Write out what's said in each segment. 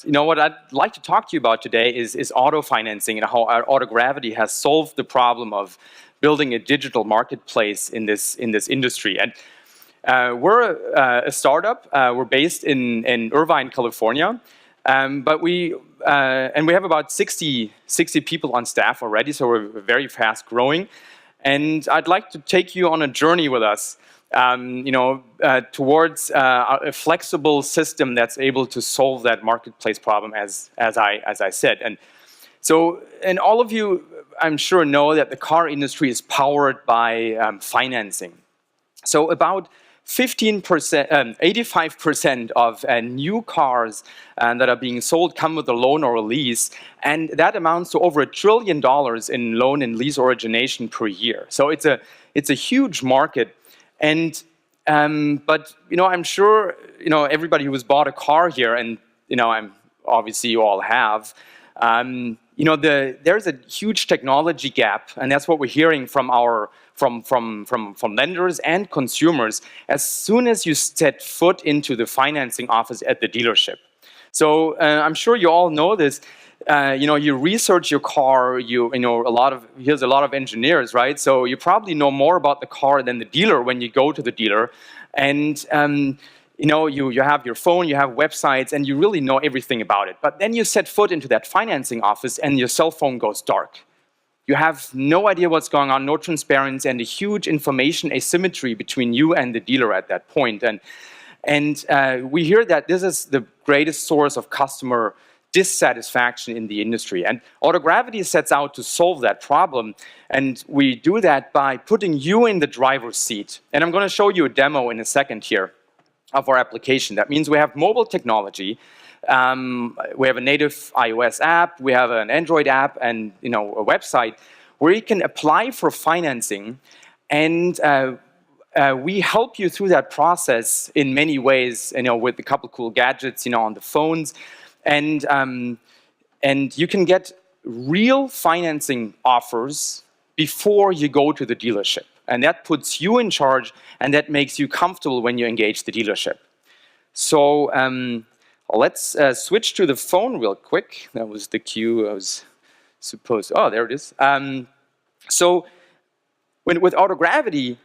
What I'd like to talk to you about today is auto financing and how AutoGravity has solved the problem of building a digital marketplace in this industry. And we're a startup. We're based in Irvine, California, but we have about 60 people on staff already, so we're very fast growing. And I'd like to take you on a journey with us, towards a flexible system that's able to solve that marketplace problem, as I said. And all of you, I'm sure, know that the car industry is powered by financing. So about 85% of new cars that are being sold come with a loan or a lease, and that amounts to over $1 trillion in loan and lease origination per year. So it's a huge market. And but I'm sure everybody who has bought a car here, and I'm obviously you all have. There's a huge technology gap, and that's what we're hearing from lenders and consumers as soon as you set foot into the financing office at the dealership. So I'm sure you all know this. You research your car. Here's a lot of engineers, right? So you probably know more about the car than the dealer when you go to the dealer, and you have your phone, you have websites, and you really know everything about it. But then you set foot into that financing office, and your cell phone goes dark. You have no idea what's going on, no transparency, and a huge information asymmetry between you and the dealer at that point. And we hear that this is the greatest source of customer dissatisfaction in the industry. And AutoGravity sets out to solve that problem. And we do that by putting you in the driver's seat. And I'm going to show you a demo in a second here of our application. That means we have mobile technology. We have a native iOS app, we have an Android app, and a website where you can apply for financing, and we help you through that process in many ways. With a couple cool gadgets, on the phones, and you can get real financing offers before you go to the dealership, and that puts you in charge, and that makes you comfortable when you engage the dealership. So. Let's switch to the phone real quick. That was the cue I was supposed. Oh, there it is. So with AutoGravity,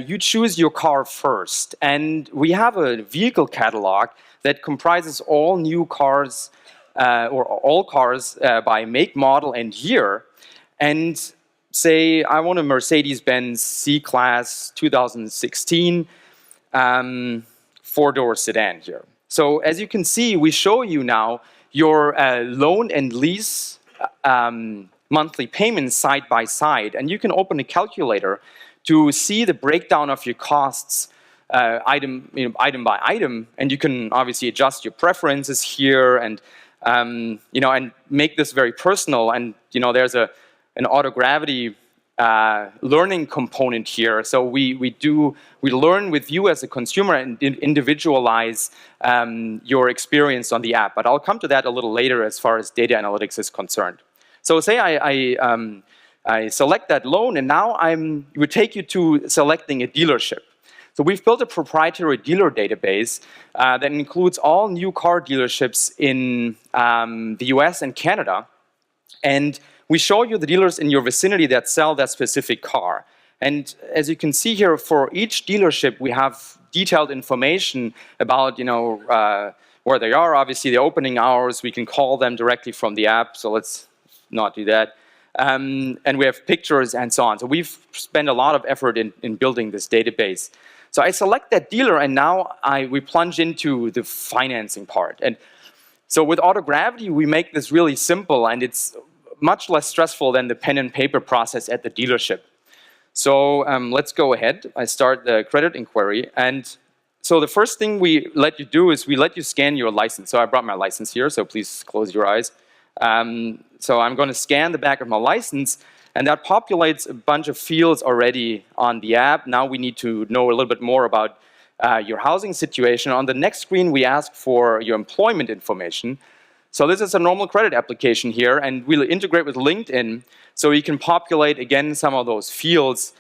you choose your car first, and we have a vehicle catalog that comprises all new cars or all cars by make, model, and year. And say I want a Mercedes-Benz C-Class 2016 four-door sedan here. So as you can see, we show you now your loan and lease monthly payments side by side, and you can open a calculator to see the breakdown of your costs item by item, and you can obviously adjust your preferences here, and and make this very personal. And there's an AutoGravity learning component here. So we learn with you as a consumer and individualize your experience on the app. But I'll come to that a little later as far as data analytics is concerned. So say I select that loan, and now it would take you to selecting a dealership. So we've built a proprietary dealer database that includes all new car dealerships in the US and Canada. And we show you the dealers in your vicinity that sell that specific car. And as you can see here, for each dealership, we have detailed information about where they are. Obviously, the opening hours, we can call them directly from the app. So let's not do that. And we have pictures and so on. So we've spent a lot of effort in building this database. So I select that dealer, and now we plunge into the financing part. And so with AutoGravity, we make this really simple, and it's much less stressful than the pen and paper process at the dealership. So let's go ahead. I start the credit inquiry. And so the first thing we let you do is we let you scan your license. So I brought my license here, so please close your eyes. So I'm going to scan the back of my license, and that populates a bunch of fields already on the app. Now we need to know a little bit more about your housing situation. On the next screen, we ask for your employment information. So this is a normal credit application here, and we'll integrate with LinkedIn, so you can populate, again, some of those fields,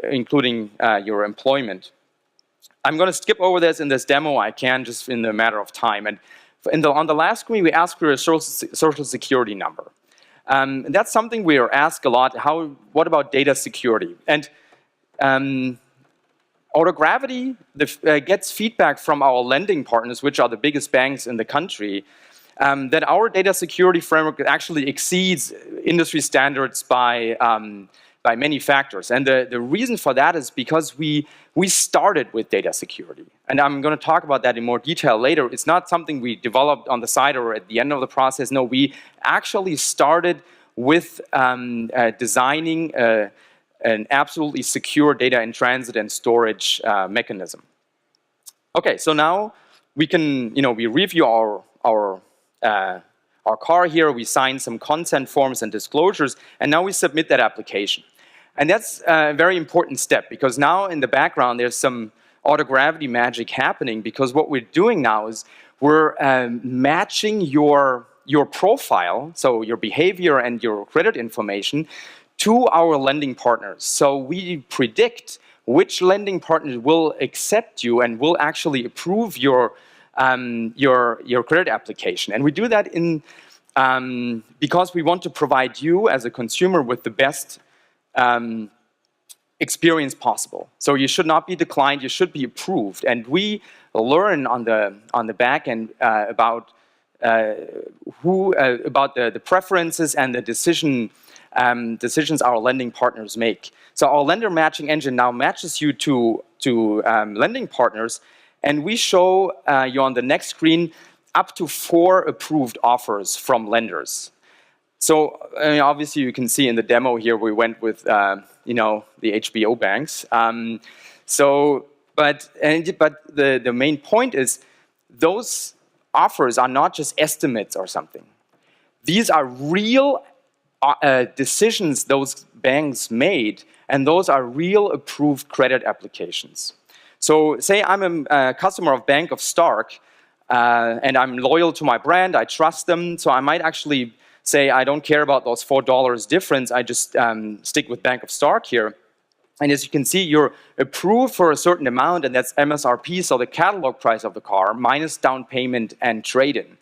including your employment. I'm going to skip over this in this demo. I can just in a matter of time. And On the last screen, we ask for a social security number. That's something we are asked a lot. What about data security? And AutoGravity gets feedback from our lending partners, which are the biggest banks in the country, that our data security framework actually exceeds industry standards by many factors. And the reason for that is because we started with data security. And I'm going to talk about that in more detail later. It's not something we developed on the side or at the end of the process. No, we actually started with designing an absolutely secure data in transit and storage mechanism. Okay, so now we can, we review our car here, we sign some consent forms and disclosures, and now we submit that application. And that's a very important step, because now in the background there's some AutoGravity magic happening, because what we're doing now is we're matching your profile, so your behavior and your credit information, to our lending partners. So we predict which lending partners will accept you and will actually approve your credit application. And we do that because we want to provide you as a consumer with the best experience possible. So you should not be declined, you should be approved. And we learn on the back end about the preferences and the decisions our lending partners make. So our lender matching engine now matches you to lending partners, and we show you on the next screen up to 4 approved offers from lenders. So obviously you can see in the demo here we went with the HBO banks. But the main point is those offers are not just estimates or something. These are real decisions those banks made, and those are real approved credit applications. So say I'm a customer of Bank of Stark, and I'm loyal to my brand, I trust them, so I might actually say I don't care about those $4 difference, I just stick with Bank of Stark here. And as you can see, you're approved for a certain amount, and that's MSRP, so the catalog price of the car, minus down payment and trade-in.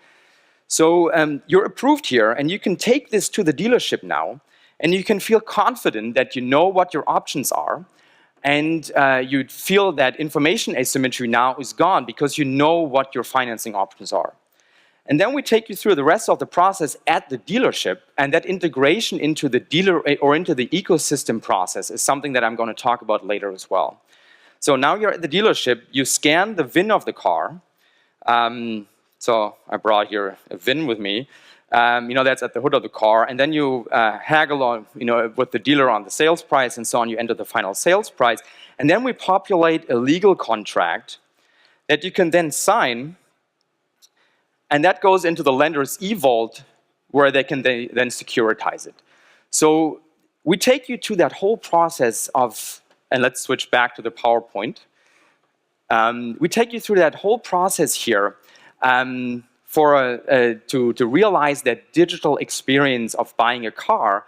So you're approved here, and you can take this to the dealership now, and you can feel confident that you know what your options are, and you feel that information asymmetry now is gone because you know what your financing options are. And then we take you through the rest of the process at the dealership, and that integration into the dealer or into the ecosystem process is something that I'm going to talk about later as well. So now you're at the dealership, you scan the VIN of the car. So I brought here a VIN with me. That's at the hood of the car, and then you haggle on, with the dealer on the sales price and so on. You enter the final sales price, and then we populate a legal contract that you can then sign. And that goes into the lender's e-vault, where they can then securitize it. So we take you to that whole process of, and let's switch back to the PowerPoint. We take you through that whole process here to realize that digital experience of buying a car.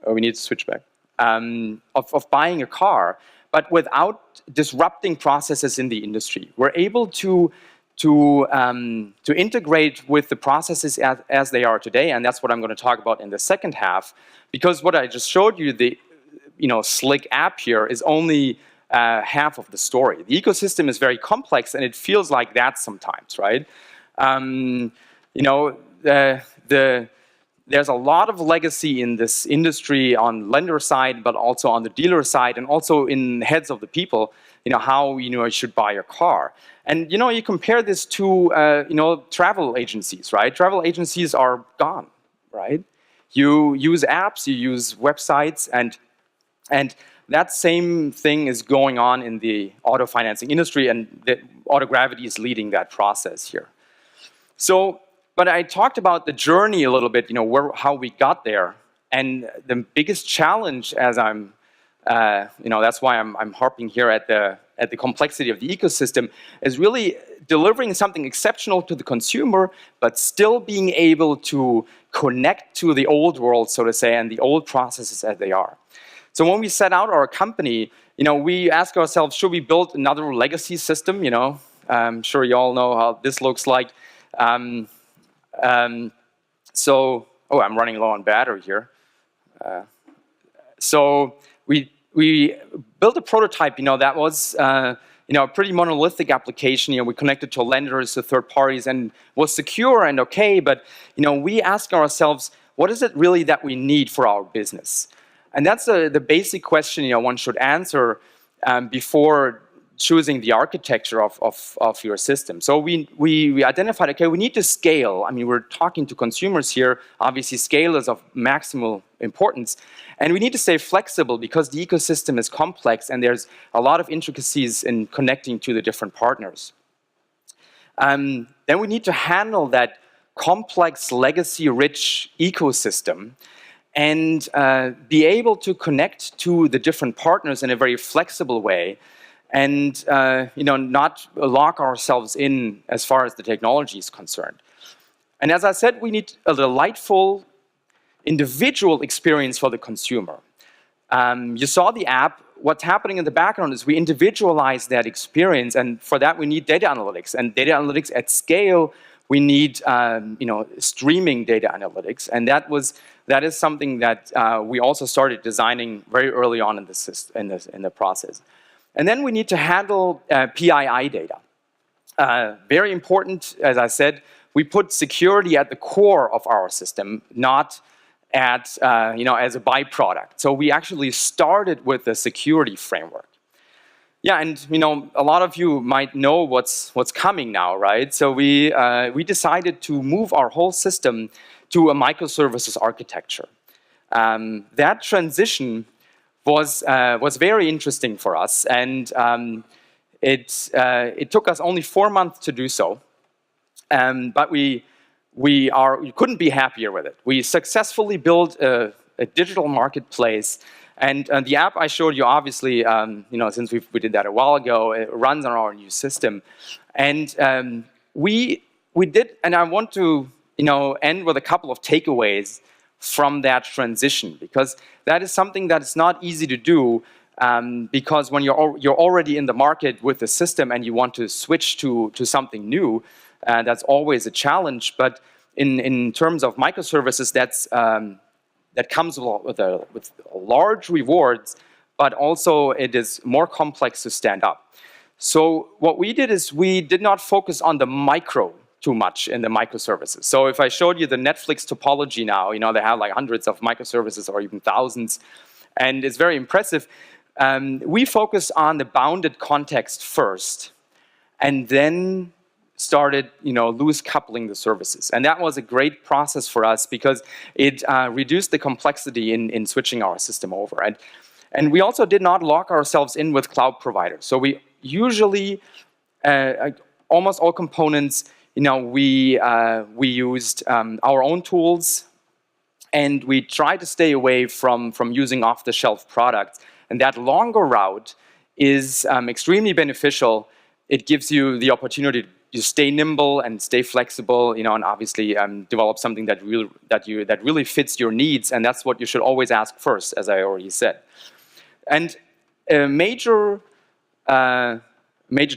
Oh, we need to switch back. Of buying a car, but without disrupting processes in the industry. We're able to integrate with the processes as they are today, and that's what I'm going to talk about in the second half. Because what I just showed you, the slick app here, is only half of the story. The ecosystem is very complex, and it feels like that sometimes, right? There's a lot of legacy in this industry on lender side, but also on the dealer side, and also in heads of the people. How you should buy a car. And you compare this to travel agencies, right? Travel agencies are gone, right? You use apps, you use websites, and that same thing is going on in the auto financing industry, and AutoGravity is leading that process here. So, but I talked about the journey a little bit, how we got there, and the biggest challenge, as I'm that's why I'm harping here at the complexity of the ecosystem, is really delivering something exceptional to the consumer, but still being able to connect to the old world, so to say, and the old processes as they are. So when we set out our company, we ask ourselves, should we build another legacy system? I'm sure you all know how this looks like. Um, so, oh, I'm running low on battery here. So we built a prototype, that was a pretty monolithic application. We connected to lenders, to third parties, and was secure and okay. But we asked ourselves, what is it really that we need for our business? And that's the basic question one should answer before choosing the architecture of your system. So we identified, okay, we need to scale. I mean, we're talking to consumers here. Obviously, scale is of maximal importance. And we need to stay flexible because the ecosystem is complex and there's a lot of intricacies in connecting to the different partners. Then we need to handle that complex, legacy-rich ecosystem and be able to connect to the different partners in a very flexible way and not lock ourselves in as far as the technology is concerned. And as I said, we need a delightful, individual experience for the consumer. You saw the app. What's happening in the background is we individualize that experience, and for that we need data analytics. And data analytics at scale, we need streaming data analytics, and that is something that we also started designing very early on in the process. And then we need to handle PII data. Very important, as I said, we put security at the core of our system, not as a byproduct. So we actually started with a security framework. Yeah, and a lot of you might know what's coming now, right? So we decided to move our whole system to a microservices architecture. That transition was very interesting for us, and it took us only 4 months to do so, but we couldn't be happier with it. We successfully built a digital marketplace, and the app I showed you, obviously, since we did that a while ago, it runs on our new system, and we did, and I want to end with a couple of takeaways from that transition, because that is something that is not easy to do, because when you're already in the market with the system and you want to switch to something new, that's always a challenge. But in terms of microservices, that comes with large rewards, but also it is more complex to stand up. So what we did is we did not focus on the micro too much in the microservices. So if I showed you the Netflix topology now, they have like hundreds of microservices or even thousands, and it's very impressive. We focus on the bounded context first, and then started, loose coupling the services. And that was a great process for us because it reduced the complexity in switching our system over. And we also did not lock ourselves in with cloud providers. So we usually, almost all components, we used our own tools, and we tried to stay away from using off-the-shelf products. And that longer route is extremely beneficial. It gives you the opportunity to stay nimble and stay flexible, and obviously develop something that really fits your needs. And that's what you should always ask first, as I already said. And a major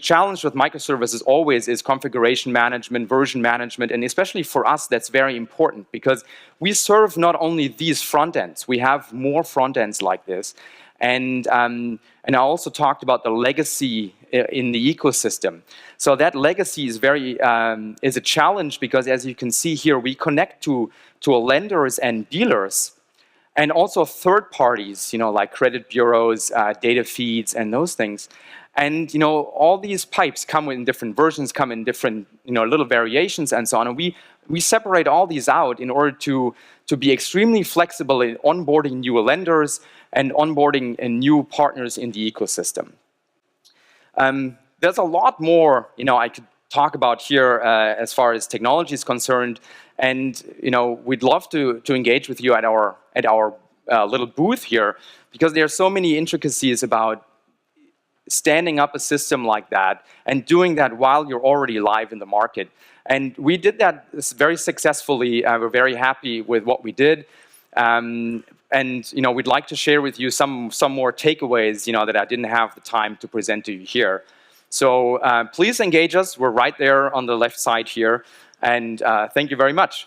challenge with microservices always is configuration management, version management, and especially for us, that's very important because we serve not only these front ends, we have more front ends like this. And I also talked about the legacy in the ecosystem. So that legacy is is a challenge because, as you can see here, we connect to lenders and dealers, and also third parties, like credit bureaus, data feeds, and those things. And all these pipes come in different versions, come in different little variations, and so on. And we separate all these out in order to be extremely flexible in onboarding new lenders and onboarding new partners in the ecosystem. There's a lot more I could talk about here as far as technology is concerned, and we'd love to engage with you at our little booth here because there are so many intricacies about standing up a system like that and doing that while you're already live in the market. And we did that very successfully. We're very happy with what we did. And we'd like to share with you some more takeaways that I didn't have the time to present to you here. So please engage us. We're right there on the left side here. And thank you very much.